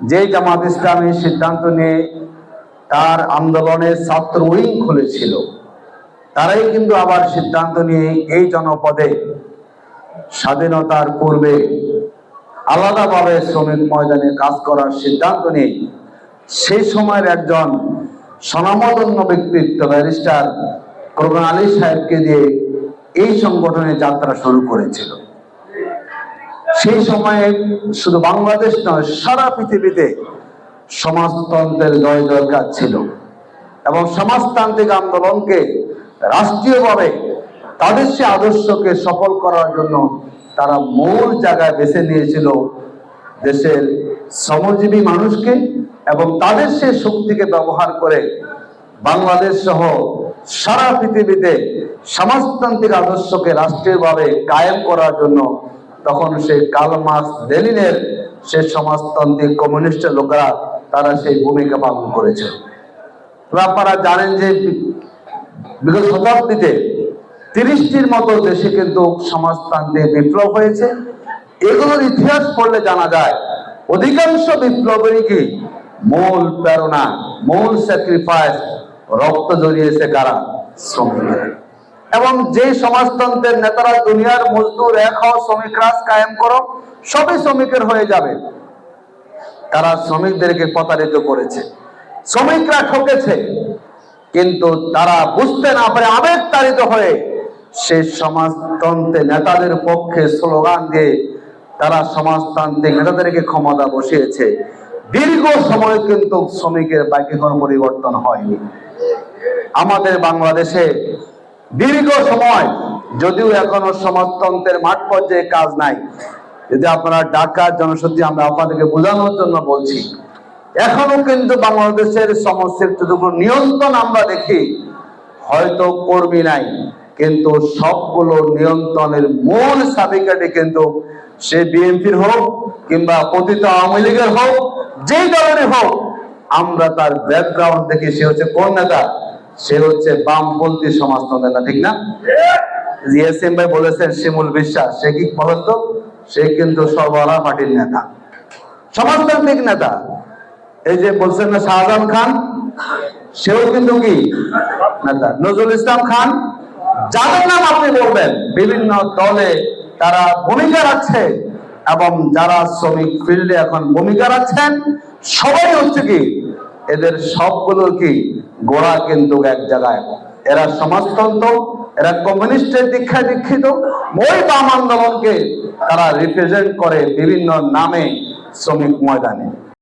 যে জামাত ইসলামী সিদ্ধান্ত নিয়ে তার আন্দোলনের ছাত্র উইং খুলেছিল, তারাই কিন্তু আবার সিদ্ধান্ত নিয়ে এই জনপদে স্বাধীনতার পূর্বে আলাদাভাবে শ্রমিক ময়দানে কাজ করার সিদ্ধান্ত নিয়ে সেই সময়ের একজন স্বনামধন্য ব্যক্তিত্ব ব্যারিস্টার করুণা আলী সাহেবকে দিয়ে এই সংগঠনের যাত্রা শুরু করেছিল। সেই সময়ে শুধু বাংলাদেশ নয়, সারা পৃথিবীতে সমাজতন্ত্রের জয় জয়কার ছিল এবং সমাজতান্ত্রিক আন্দোলনকে রাষ্ট্রীয়ভাবে তাদের সে আদর্শকে সফল করার জন্য তারা মূল জায়গায় বেছে নিয়েছিল দেশের শ্রমজীবী মানুষকে এবং তাদের সে শক্তিকে ব্যবহার করে বাংলাদেশ সহ সারা পৃথিবীতে সমাজতান্ত্রিক আদর্শকে রাষ্ট্রীয়ভাবে কায়েম করার জন্য তখন সেই কার্ল মার্কস লেনিনের সে সমাজতান্ত্রিক কমিউনিস্টের লোকেরা তারা সেই ভূমিকা পালন করেছে। আপনারা জানেন যে বিগত শতাব্দীতে 30টির মতো দেশে কিন্তু সমাজতান্ত্রিক বিপ্লব হয়েছে। এগুলোর ইতিহাস পড়লে জানা যায় অধিকাংশ বিপ্লবেরই কি মূল প্রেরণা, মূল স্যাক্রিফাইস, রক্ত জড়িয়েছে কারা? শ্রমিকরা। এবং যে সমাজতন্ত্রের নেতারা দুনিয়ার মজদুর এক হও, শ্রমিক রাজ কায়েম করো, সবই শ্রমিকের হয়ে যাবে, তারা শ্রমিকদেরকে প্রতারিত করেছে, শ্রমিকরা ঠকেছে, কিন্তু তারা বুঝতে না পারে আবেগ তাড়িত হয়ে সেই সমাজতন্ত্রের নেতাদের পক্ষে স্লোগান দিয়ে তারা সমাজতান্ত্রিক নেতাদেরকে ক্ষমতা বসিয়েছে। দীর্ঘ সময় কিন্তু শ্রমিকের বাকি কোনো পরিবর্তন হয়নি। আমাদের বাংলাদেশে দীর্ঘ সময় যদিও এখনো সমাজতন্ত্রের মাঠ পর্যায়ে কাজ নাই, যদি আপনারা ঢাকার জনশক্তি আমরা আপনাদেরকে বোঝানোর জন্য বলছি, এখনো কিন্তু বাংলাদেশের সমস্যার যতটুকু নিয়ন্ত্রণ আমরা দেখি, হয়তো কর্মী নাই, কিন্তু সবগুলো নিয়ন্ত্রণের মূল চাবিকাঠি কিন্তু সে বিএনপির হোক কিংবা পতিত আওয়ামী লীগের হোক, যেই দলেরই হোক, আমরা তার ব্যাকগ্রাউন্ড দেখি সে হচ্ছে কোন নেতা? সে হচ্ছে বামপন্থী সমাজতন্ত্র নেতা, ঠিক না? জিএসএম ভাই বলেছেন শিমুল বিশ্বাস, সে কি বলেন তো? সে কিন্তু সর্বহারা পার্টির নেতা, সমাজতান্ত্রিক নেতা। এই যে বলছেন না শাহজাহান খান, সেও কিন্তু কি নেতা। নজরুল ইসলাম খান, যাদের নাম আপনি বলবেন, বিভিন্ন দলে তারা ভূমিকা রাখছে এবং যারা শ্রমিক ফিল্ডে এখন ভূমিকা রাখছেন সবাই হচ্ছে কি এদের সবগুলোর কি গোড়া কিন্তু এক জায়গায়। এরা সমাজতন্ত্র, এরা কমিউনিস্টের দীক্ষায় দীক্ষিত, ওই বাম আন্দোলনকে তারা রিপ্রেজেন্ট করে বিভিন্ন নামে শ্রমিক ময়দানে।